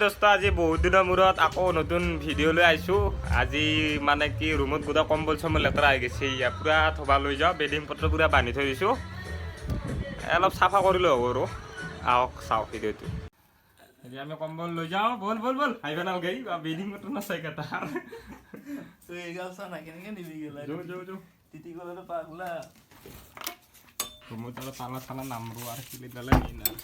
দোস্ত আজি বহুত দিনৰ মূৰত আকৌ নতুন ভিডিঅ' লৈ আহিছোঁ। আজি মানে কি ৰুমত গোটেই কম্বল চম্বল লেতেৰা হৈ গৈছে, ইয়াৰ পূৰা থবা লৈ যাওঁ, বেডিং পত্ৰ পূৰা বান্ধি থৈ দিছোঁ, অলপ চাফা কৰিলোঁ হ'ব আৰু আহক চাওঁ ভিডিঅ'টো। এতিয়া আমি কম্বল লৈ যাওঁ, বল বল বল আহিব নালাগে, বেডিং পত্ৰ নাচাই কেইটা ৰুমত আৰু তালা চালা নামৰো আৰু কিলি দালে নিন আৰু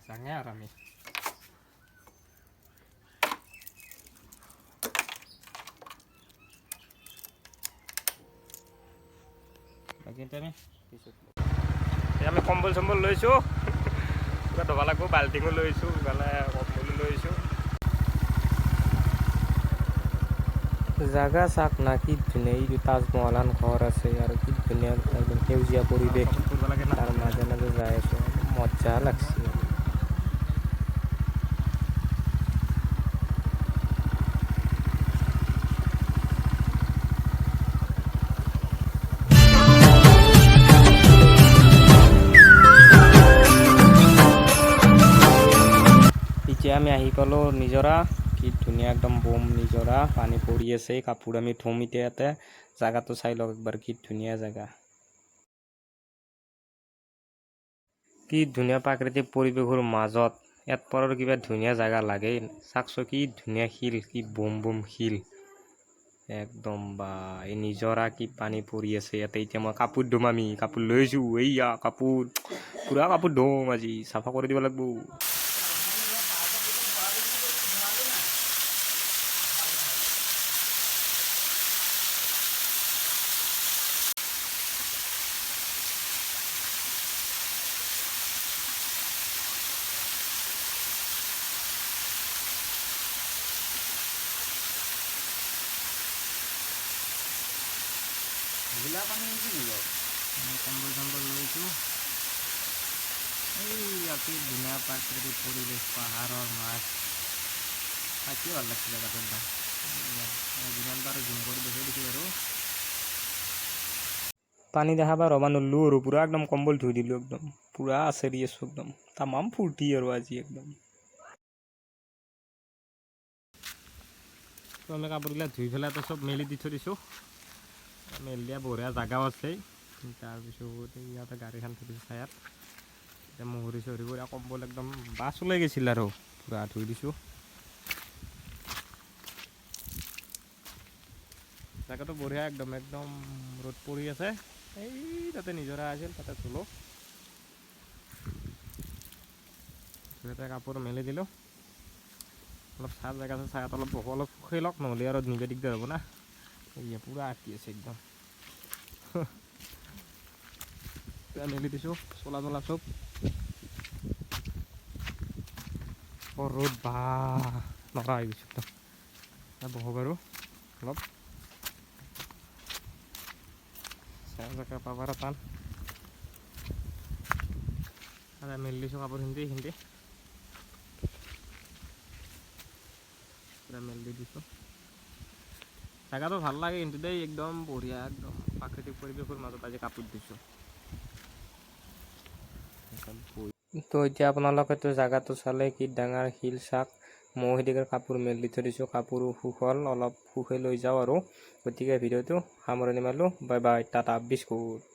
sange arami lagi nih আমি কম্বল চম্বল লৈছোঁ, কিবা ধোবা লাগিব, বাল্টিঙো লৈছোঁ, ইফালে কম্বলো লৈছোঁ। জাগা চাক না কি ধুনীয়া, এই তাজমহলান ঘৰ আছে আৰু কি ধুনীয়া একদম সেউজীয়া পৰিৱেশ, তাৰ মাজে মাজে যাই আছো, মজা লাগছে। এতিয়া আমি আহি পালোঁ নিজৰা, কি ধুনীয়া একদম বোম নিজৰা, পানী পৰি আছে, কাপোৰ আমি থম এতিয়া ইয়াতে। জাগাটো চাই লওক একবাৰ, কি ধুনীয়া জাগা, কি ধুনীয়া প্ৰাকৃতিক পৰিৱেশৰ মাজত ইয়াত পৰৰ কিবা ধুনীয়া জাগা লাগে চাকছো, কি ধুনীয়া শিল, কি বোম বোম শিল একদম, বা এই নিজৰা কি পানী পৰি আছে ইয়াতে। এতিয়া মই কাপোৰ ধুম, আমি কাপোৰ লৈছোঁ, এইয়া কাপোৰ পুৰা কাপোৰ ধুম, আজি চাফা কৰি দিব লাগিব। কম্বল চম্বল লৈছোঁ, এই ইয়াতে ধুনীয়া প্ৰাকৃতিক পৰিৱেশ, পাহাৰৰ মাছ, থাকি ভাল লাগছে জেগাটোৰ দাম, যিমান পাৰোঁ জুম কৰি দেখুৱাই দিছোঁ আৰু। পানী দেখা পাই ৰ'বা নল্লো আৰু পুৰা একদম কম্বল ধুই দিলোঁ, একদম পুৰা আচৰি আছোঁ, একদম তামাম ফূৰ্তি আৰু আজি একদম। আমি কাপোৰবিলাক ধুই পেলাই চব মেলি দি থৈ দিছোঁ, মেলি দিয়া বঢ়িয়া জাগাও আছে। তাৰপিছত ইয়াতে গাড়ীখন থৈ দিছোঁ ছায়াত, এতিয়া মুহুৰি চুহুৰি কৰি কম্বল একদম বাছ ওলাই গৈছিল আৰু পুৰা ধুই দিছোঁ। জাগাটো বঢ়িয়া একদম, একদম ৰ'দ পৰি আছে, এই তাতে নিজৰা আছিল, তাতে ধুলোঁ, ধুই কাপোৰ মেলি দিলোঁ। অলপ চাহ জেগা আছে, ছায়াত অলপ বহো, অলপ শুকাই লওক, নহ'লে আৰু নিবে দিগদাৰ হ'ব না। এই পুৰা আঁকি আছে একদম মেলি দিছোঁ, চলা চলা চব ৰ'দ বা নৰা হৈ গৈছে একদম। বহো বাৰু অলপ চাহ জেগা পাবাৰ টান, মেলি দিছোঁ কাপোৰ হিন্দি পুৰা মেলি দিছোঁ। জাগাটো ভাল লাগে কিন্তু দেই, একদম বঢ়িয়া, একদম প্ৰাকৃতিক পৰিৱেশৰ মাজত আজি কাপোৰ দিছোঁ। তো এতিয়া আপোনালোকেতো জাগাটো চালে, কি ডাঙৰ শিল চাক, ময়ো সেইদিকে কাপোৰ মেলি থৈ দিছোঁ, কাপোৰো শুকাল, অলপ শুকাই লৈ যাওঁ আৰু। গতিকে ভিডিঅ'টো সামৰণি মাৰিলোঁ, বাই বাই, টাটা, বিস্কুট।